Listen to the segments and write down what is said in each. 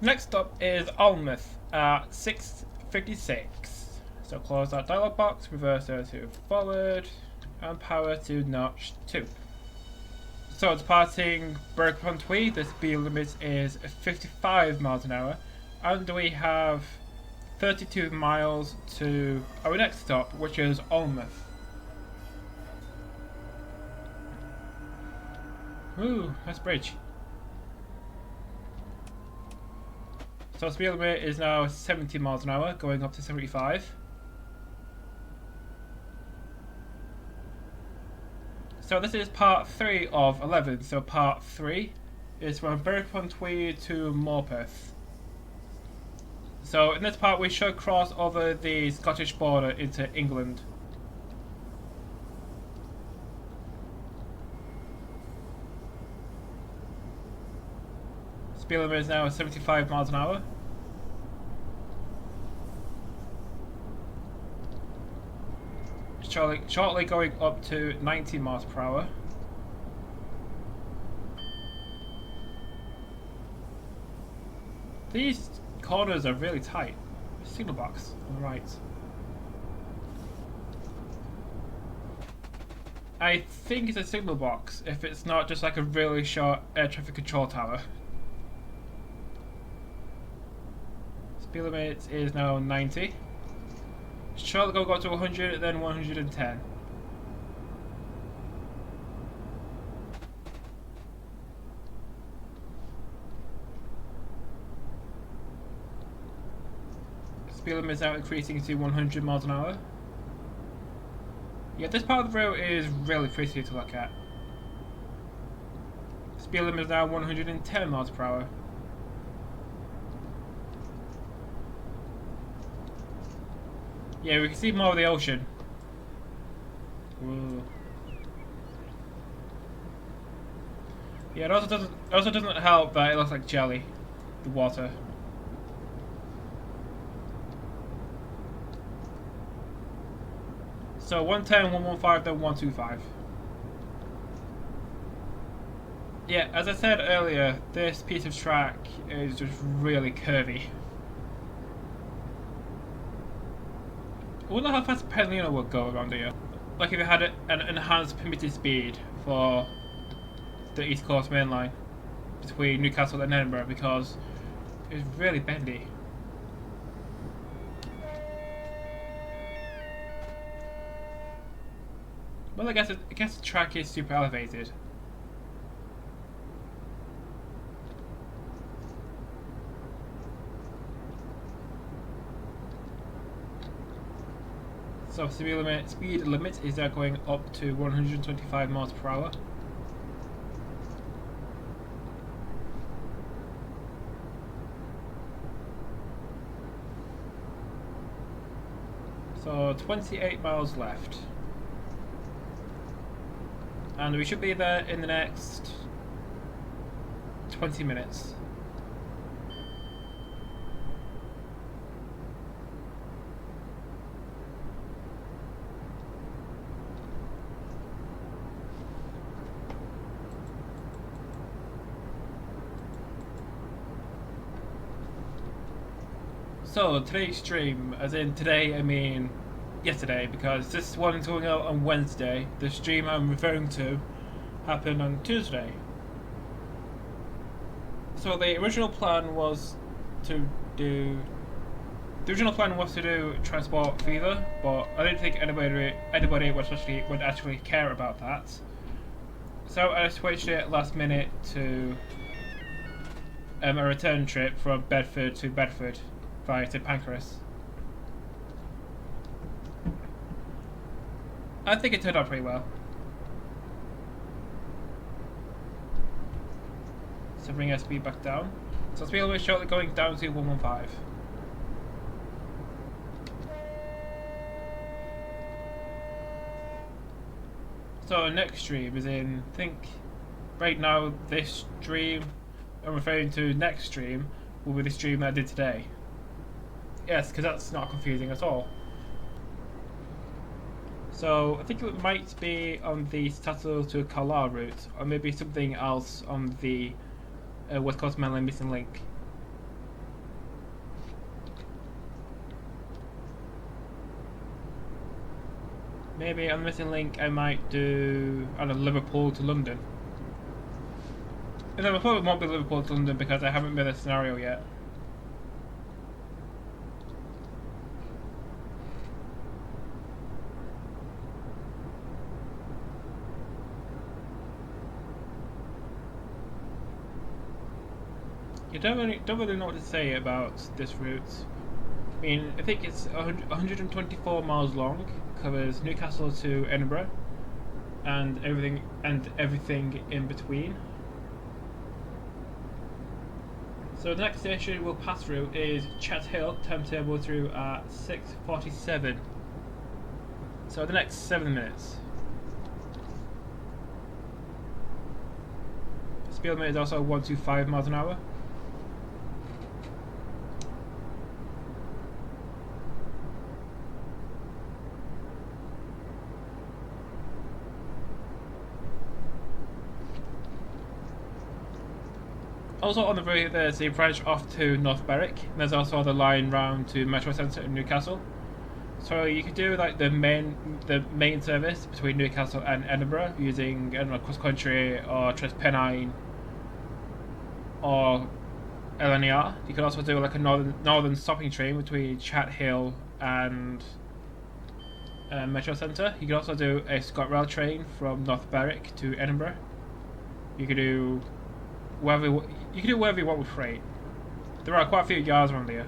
Next up is Alnmouth at 6:56. So close that dialog box, reverse to forward, and power to notch 2. So departing Berwick-upon-Tweed, the speed limit is 55 miles an hour, and we have 32 miles to our next stop, which is Alnmouth. Ooh, nice bridge. So speed limit is now 70 miles an hour, going up to 75. So this is part 3 of 11. So part 3 is from Berwick-upon-Tweed to Morpeth. So in this part we should cross over the Scottish border into England. Speed limit is now 75 miles an hour. Shortly going up to 90 miles per hour. These corners are really tight. Signal box on the right. I think it's a signal box if it's not just like a really short air traffic control tower. Speed limit is now 90. Shortly go to 100, then 110. Speed limit is now increasing to 100 miles an hour. Yeah, this part of the road is really pretty to look at. Speed limit is now 110 miles per hour. Yeah, we can see more of the ocean. Whoa. Yeah, it also doesn't help that it looks like jelly, the water. So 110, 115, then 125. Yeah, as I said earlier, this piece of track is just really curvy. I wonder how fast LNER would go around here. Like if it had an enhanced permitted speed for the East Coast Main Line between Newcastle and Edinburgh, because it's really bendy. Well, I guess the track is super elevated. So speed limit is now going up to 125 miles per hour. So 28 miles left. And we should be there in the next 20 minutes. So today's stream, as in today I mean yesterday, because this one is going out on Wednesday. The stream I'm referring to happened on Tuesday. So the original plan was to do Transport Fever, but I didn't think anybody would actually care about that. So I switched it last minute to a return trip from Bedford to Bedford via to Pancras. I think it turned out pretty well. So bring our speed back down. So speed limit shortly going down to 115. So next stream is in, I think right now this stream I'm referring to next stream will be the stream I did today. Yes, because that's not confusing at all. So I think it might be on the Chathill to Carlisle route, or maybe something else on the West Coast Main Line Missing Link. Maybe on the missing link I might do, I don't know, Liverpool to London. No, I probably won't be Liverpool to London because I haven't made a scenario yet. You don't really know what to say about this route. I mean, I think it's 124 miles long, covers Newcastle to Edinburgh, and everything in between. So the next station we'll pass through is Chathill, timetable through at 6:47. So the next 7 minutes. Speed limit is also 125 miles an hour. Also on the route there's a branch off to North Berwick, and there's also the line round to Metro Centre in Newcastle. So you could do like the main service between Newcastle and Edinburgh using, I don't know, cross country or Transpennine or LNER. You could also do like a northern stopping train between Chathill and Metro Centre. You could also do a ScotRail train from North Berwick to Edinburgh. You could do whatever you want with freight. There are quite a few yards around here,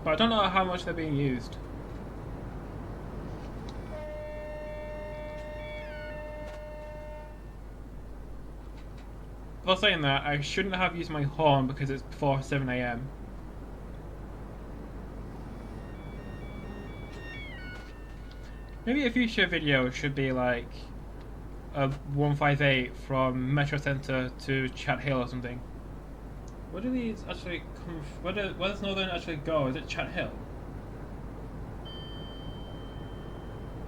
but I don't know how much they're being used. While saying that, I shouldn't have used my horn because it's before 7 AM. Maybe a future video should be like a 158 from Metro Centre to Chathill or something. Where do these actually come from? Where does Northern actually go? Is it Chathill?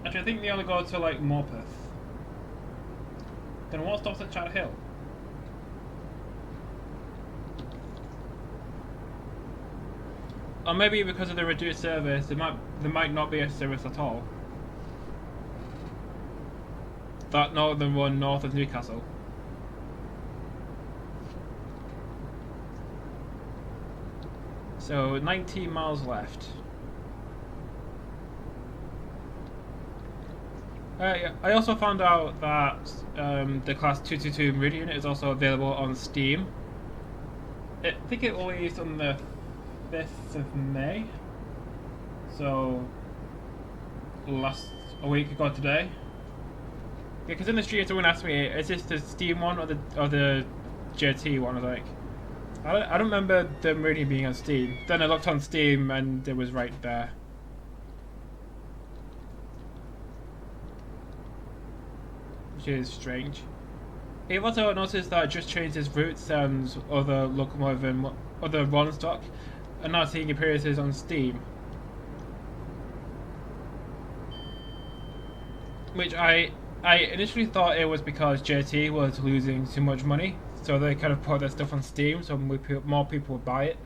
Actually, I think they only go to like Morpeth. Then what stops at Chathill? Or maybe because of the reduced service, there might not be a service at all. That northern one north of Newcastle. So 19 miles left. Yeah, I also found out that the Class 222 Meridian is also available on Steam. I think it released on the 5th of May. So a week ago today. Yeah, because in the street someone asked me, is this the Steam one or the JT one? I was like, I don't remember the Meridian being on Steam. Then I looked on Steam and it was right there. Which is strange. I've also noticed that it just changed its routes and other locomotive and other rolling stock, and now seeing appearances on Steam. Which I initially thought it was because JT was losing too much money, so they kind of put their stuff on Steam so more people would buy it.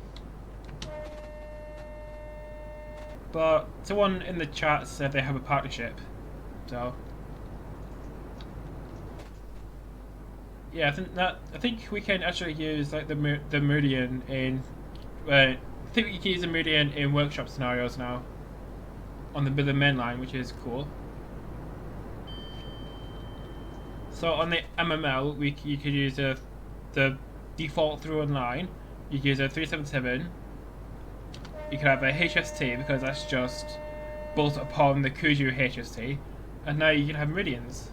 But someone in the chat said they have a partnership, so yeah, I think we can actually use like the Meridian in. I think we can use the Meridian in workshop scenarios now on the Midland Main Line, which is cool. So on the MML, you could use the default through line. You could use a 377. You could have a HST because that's just built upon the Kuju HST, and now you can have Meridians.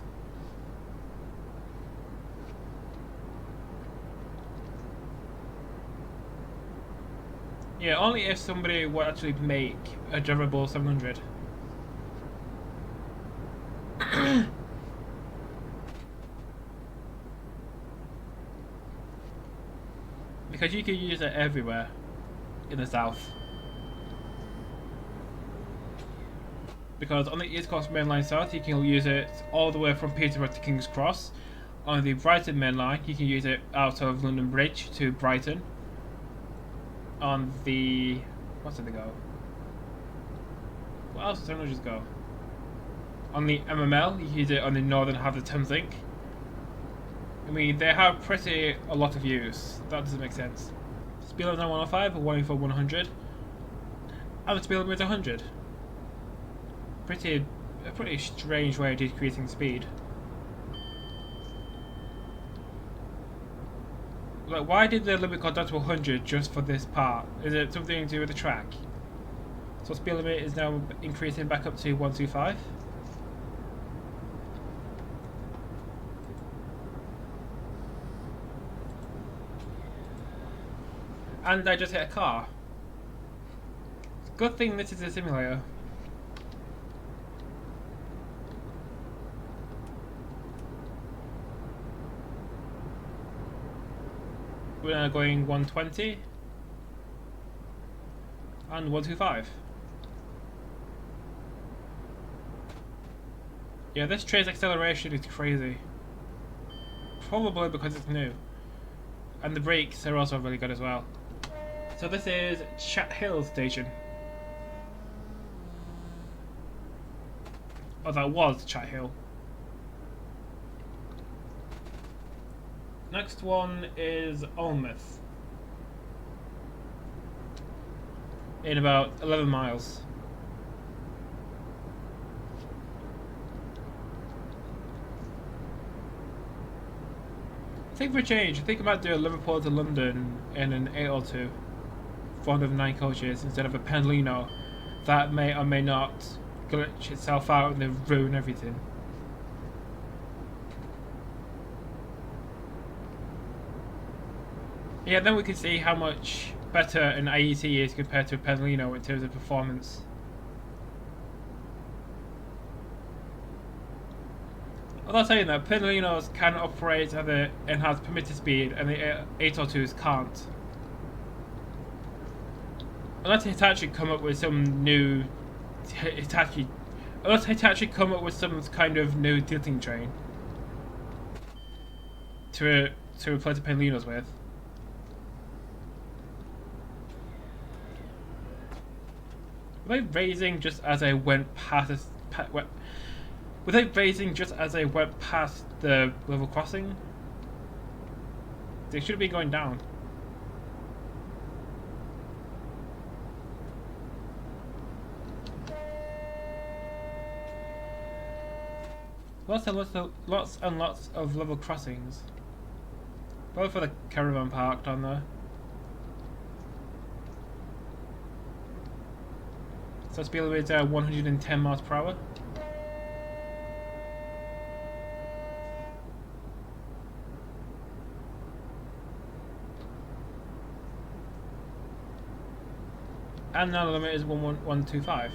Yeah, only if somebody would actually make a durable 700. Because you can use it everywhere in the south. Because on the East Coast Main Line South, you can use it all the way from Peterborough to King's Cross. On the Brighton Main Line, you can use it out of London Bridge to Brighton. On the... what's it go? What else does technologies go? On the MML, you use it on the northern half of the Thameslink. I mean, they have a lot of use. That doesn't make sense. Speed limit is 105, warning for 100. And the speed limit is 100. A pretty strange way of decreasing speed. Like, why did the limit go down to 100 just for this part? Is it something to do with the track? So speed limit is now increasing back up to 125. And I just hit a car. Good thing this is a simulator. We're now going 120 and 125. Yeah, this train's acceleration is crazy. Probably because it's new. And the brakes are also really good as well. So this is Chathill station. Oh, that was Chathill. Next one is Alnmouth. In about 11 miles. I think for a change, I think I might do a Liverpool to London in an 802. 409 coaches instead of a Pendolino that may or may not glitch itself out and ruin everything. Yeah, then we can see how much better an IET is compared to a Pendolino in terms of performance. Although saying that, Pendolinos can operate at the enhanced permitted speed and the 802s can't. Unless Hitachi come up with some new unless Hitachi come up with some kind of new tilting train to replace the Pendolinos with. Were they raising just as I went past? Were they raising just as I went past the level crossing? They should be going down. Lots and lots of level crossings. Probably for the caravan park down there. So speed limit is 110 miles per hour. And now the limit is 125.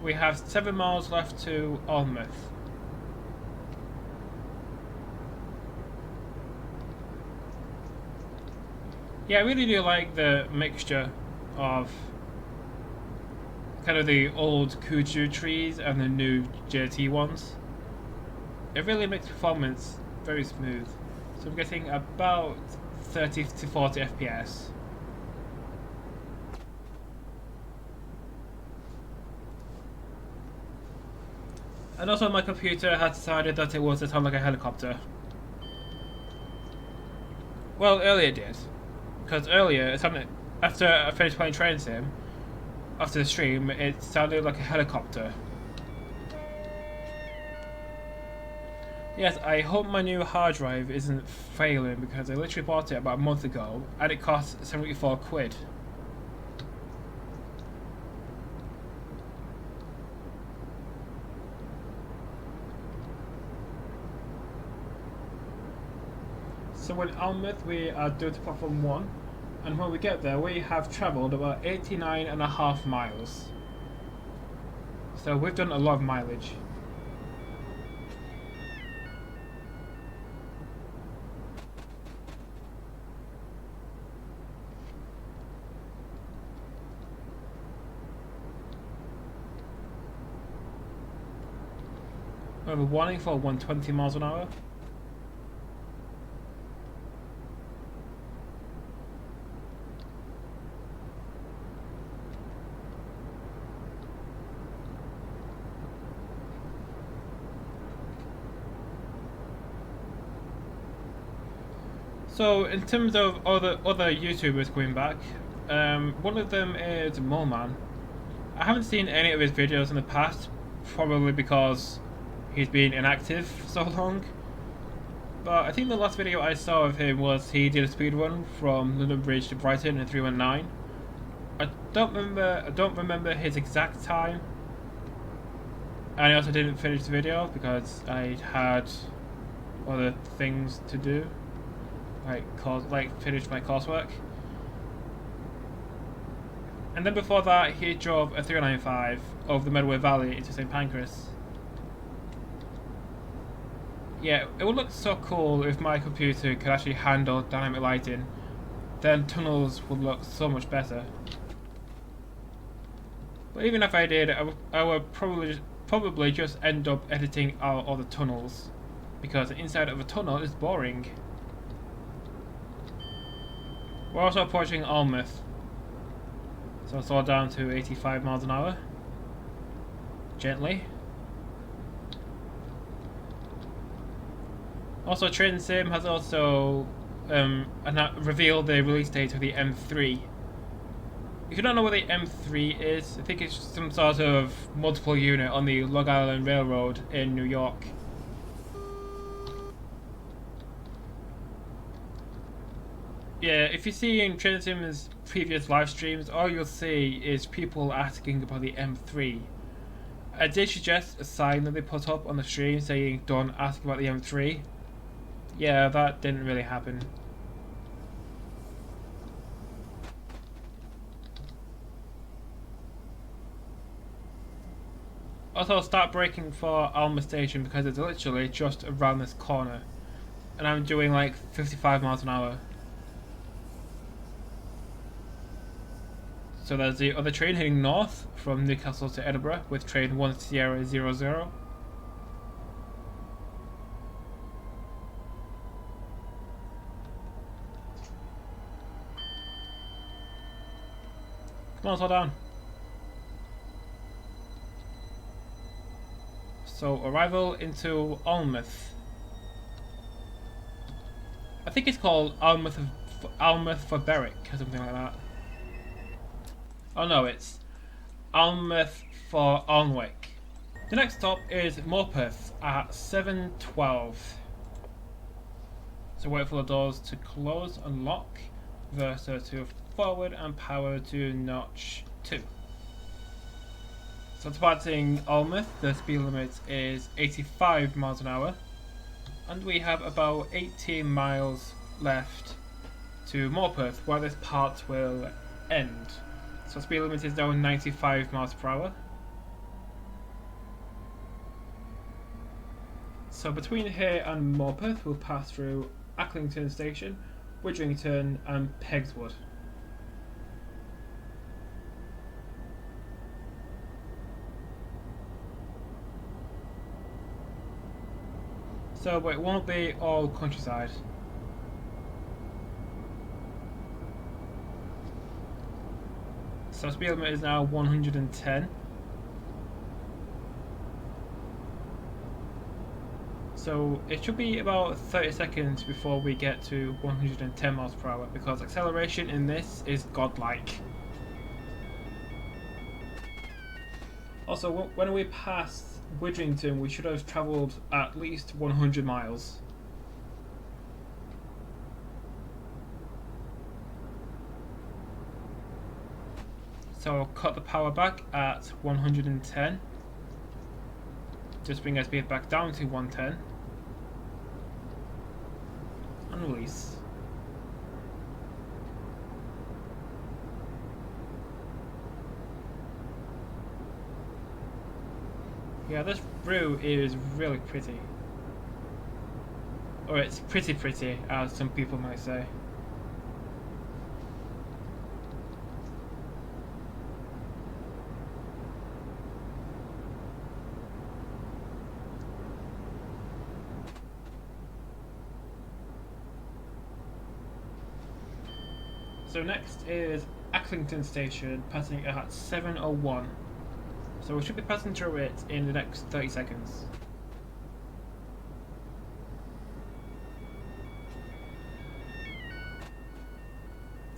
We have 7 miles left to Alnmouth. Yeah, I really do like the mixture of kind of the old Kuju trees and the new JT ones. It really makes performance very smooth. So I'm getting about 30 to 40 FPS. And also my computer has decided that it wants to sound like a helicopter. Well, earlier it did. Because earlier, after I finished playing Train Sim, after the stream, it sounded like a helicopter. Yes, I hope my new hard drive isn't failing because I literally bought it about a month ago and it cost 74 quid. So in Alnmouth we are doing to platform 1, and when we get there we have travelled about 89.5 miles. So we've done a lot of mileage. We have a warning for 120 miles an hour. So in terms of other YouTubers coming back, one of them is Moleman. I haven't seen any of his videos in the past, probably because he's been inactive for so long. But I think the last video I saw of him was he did a speedrun from London Bridge to Brighton in 319. I don't remember his exact time. And I also didn't finish the video because I had other things to do, like finish my coursework. And then before that, he drove a 395 over the Medway Valley into St Pancras. Yeah, it would look so cool if my computer could actually handle dynamic lighting. Then tunnels would look so much better. But even if I did, I would probably just end up editing out all the tunnels, because the inside of a tunnel is boring. We're also approaching Alnmouth, so slow down to 85 miles an hour, gently. Also, Train Sim has also revealed the release date of the M3. If you don't know what the M3 is, I think it's some sort of multiple unit on the Long Island Railroad in New York. Yeah, if you see in Train Sim's previous live streams, all you'll see is people asking about the M3. I did suggest a sign that they put up on the stream saying don't ask about the M3. Yeah, that didn't really happen. Also, start braking for Alnmouth Station because it's literally just around this corner. And I'm doing like 55 miles an hour. So there's the other train heading north from Newcastle to Edinburgh with train 1 Sierra 00. Come on, slow down. So, arrival into Alnmouth. I think it's called Alnmouth for Berwick or something like that. Oh no, it's Alnmouth for Alnwick. The next stop is Morpeth at 7:12. So wait for the doors to close, unlock, reverser to forward and power to notch 2. So departing Alnmouth, the speed limit is 85 miles an hour. And we have about 18 miles left to Morpeth, where this part will end. So speed limit is now 95 miles per hour. So between here and Morpeth, we'll pass through Acklington Station, Widrington and Pegswood. So, but it won't be all countryside. So speed limit is now 110. So it should be about 30 seconds before we get to 110 miles per hour because acceleration in this is godlike. Also, when we passed Widrington, we should have travelled at least 100 miles. So I'll cut the power back at 110. Just bring our speed back down to 110. And release. Yeah, this brew is really pretty. Or it's pretty, as some people might say. So next is Acklington Station, passing at 7:01. So we should be passing through it in the next 30 seconds.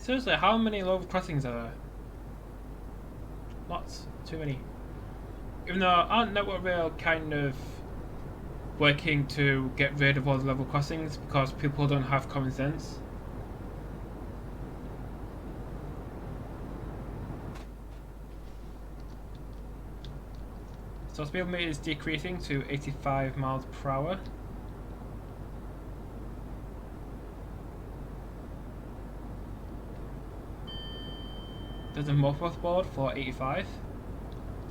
Seriously, how many level crossings are there? Lots. Too many. Even though aren't Network Rail kind of working to get rid of all the level crossings because people don't have common sense? So speed limit is decreasing to 85 miles per hour. There's a Morpeth board for 85.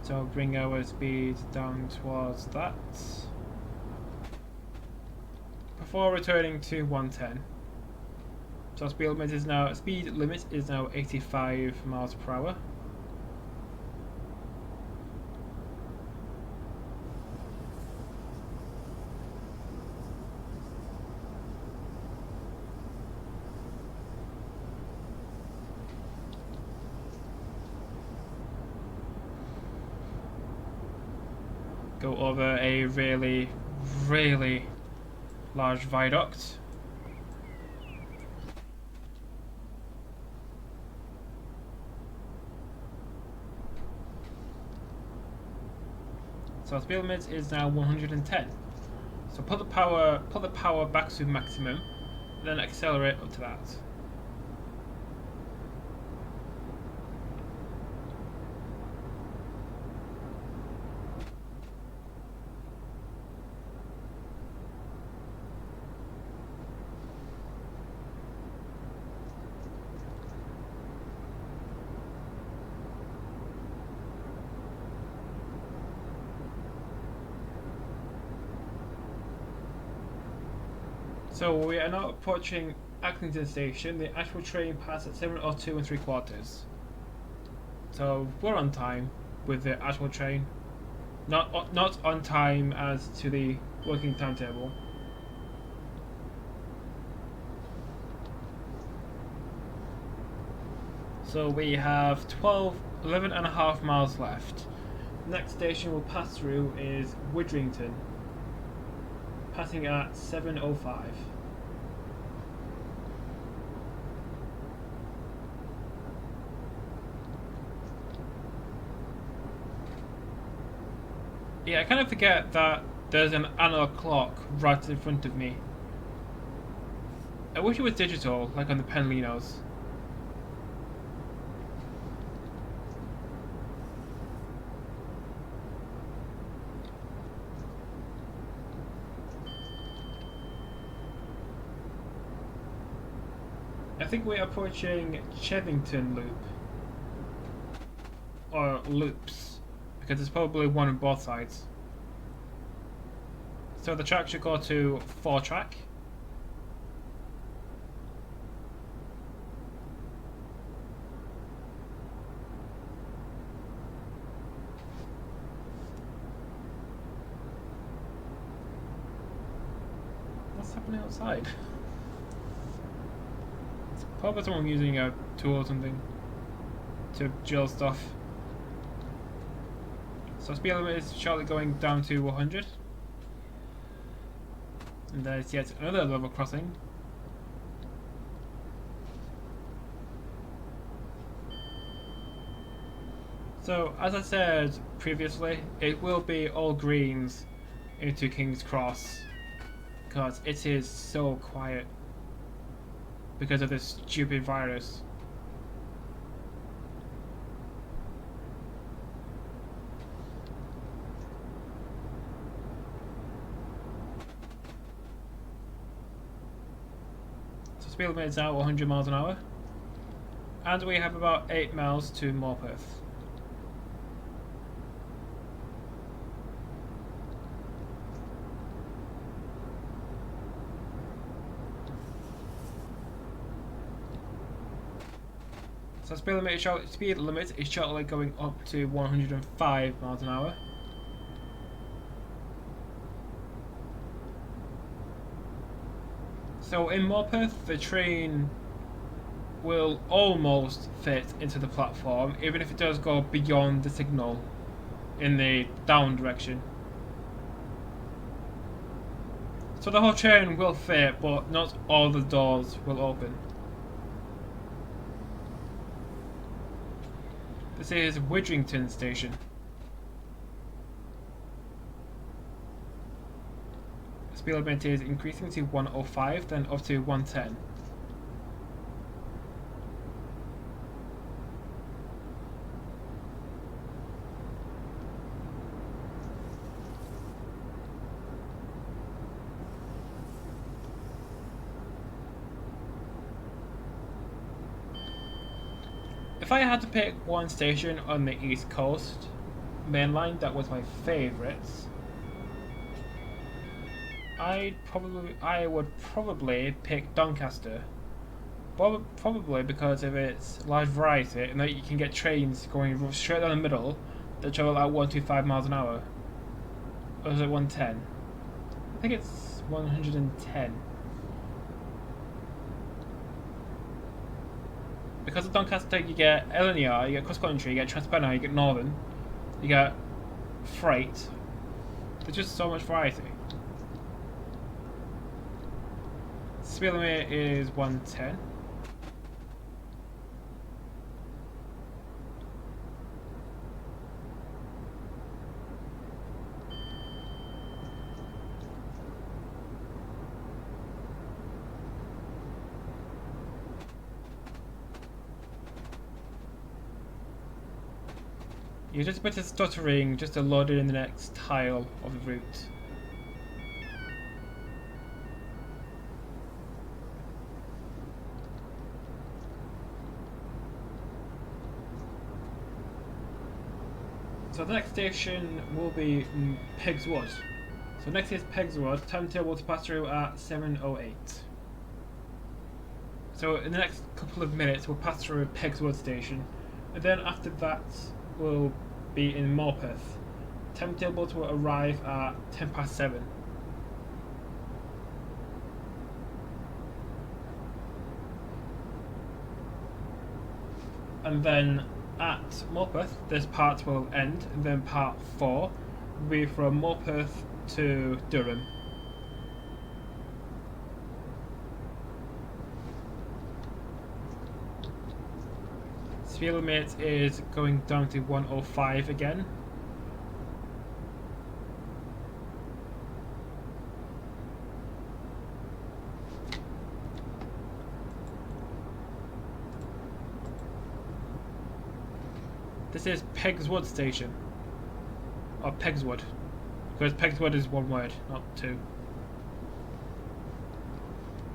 So I'll bring our speed down towards that. Before returning to 110. So speed limit is now 85 miles per hour. Go over a really, really large viaduct. So speed limit is now 110. So put the power back to maximum, then accelerate up to that. So we are now approaching Acklington station. The actual train passed at 7:02 3/4. So we're on time with the actual train. Not on time as to the working timetable. So we have 11 and a half miles left. Next station we'll pass through is Widrington, passing at 7:05. Yeah, I kind of forget that there's an analog clock right in front of me. I wish it was digital, like on the Penlinos. I think we're approaching Chethington Loop. Or loops. Because there's probably one on both sides. So the track should go to 4-track. What's happening outside? It's probably someone using a tool or something to drill stuff. So speed limit is shortly going down to 100. And there's yet another level crossing. So as I said previously, it will be all greens into King's Cross because it is so quiet because of this stupid virus. Speed limit is now 100 miles an hour, and we have about 8 miles to Morpeth. So speed limit is shortly going up to 105 miles an hour. So in Morpeth, the train will almost fit into the platform, even if it does go beyond the signal in the down direction. So the whole train will fit, but not all the doors will open. This is Widrington Station. Speed limit is increasing to 105, then up to 110. If I had to pick one station on the East Coast main line that was my favourite, I would probably pick Doncaster. Probably because of its large variety and that you can get trains going straight down the middle that travel at 125 miles an hour. Or is it 110? I think it's 110. Because of Doncaster, you get LNER, you get cross country, you get Transpennine, you get Northern, you get Freight. There's just so much variety. Speed limit is 110. You're just a bit of stuttering just to load it in the next tile of the route. So the next station will be Peg's Wood. So next is Peg's Wood, timetable to pass through at 7:08. So in the next couple of minutes we'll pass through Peg's Wood station, and then after that we'll be in Morpeth. Timetable to arrive at 7:10. And then at Morpeth, this part will end, and then part 4 will be from Morpeth to Durham. Speed limit is going down to 105 again. This is Peg's Wood Station. Or Peg's Wood. Because Peg's Wood is one word, not two.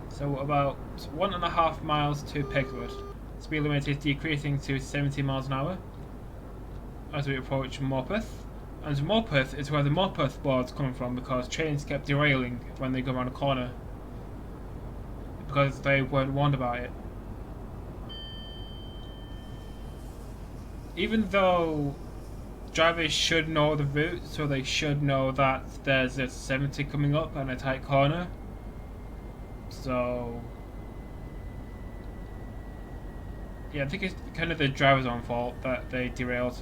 So about 1.5 miles to Peg's Wood. Speed limit is decreasing to 70 miles an hour as we approach Morpeth. And Morpeth is where the Morpeth boards come from because trains kept derailing when they go around a corner. Because they weren't warned about it. Even though drivers should know the route, so they should know that there's a 70 coming up and a tight corner. So yeah, I think it's kind of the driver's own fault that they derailed.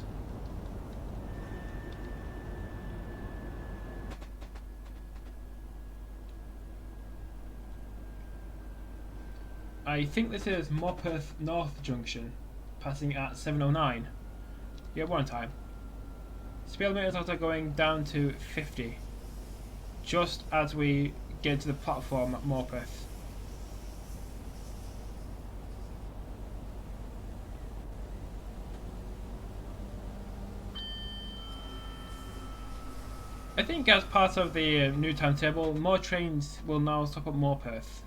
I think this is Morpeth North Junction, passing at 7:09. Yeah, we're on time. Speed limit is also going down to 50, just as we get to the platform at Morpeth. I think as part of the new timetable, more trains will now stop at Morpeth.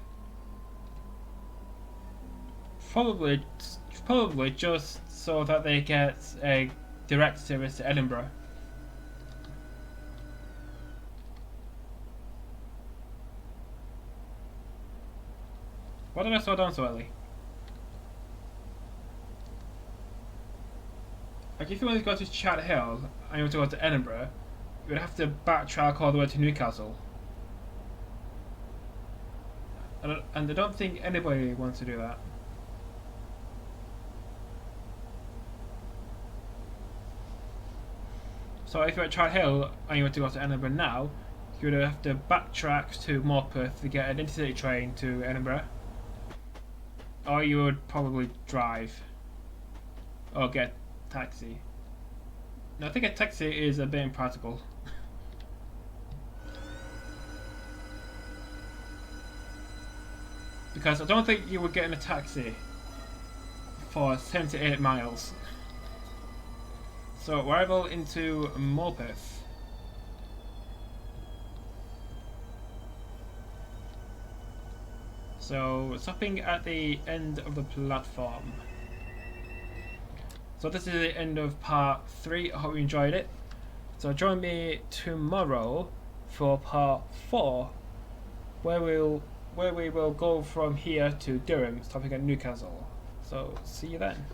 Probably just so that they get a direct service to Edinburgh. Why did I slow down so early? Like if you want to go to Chathill and you want to go to Edinburgh, you would have to backtrack all the way to Newcastle. And I don't think anybody wants to do that. So if you're at Chathill and you want to go to Edinburgh now, you would have to backtrack to Morpeth to get an intercity train to Edinburgh. Or you would probably drive. Or get taxi. No, I think a taxi is a bit impractical. Because I don't think you would get in a taxi for 78 miles. So arrival into Morpeth. So stopping at the end of the platform. So this is the end of part 3. I hope you enjoyed it. So join me tomorrow for part 4, where we will go from here to Durham, stopping at Newcastle. So see you then.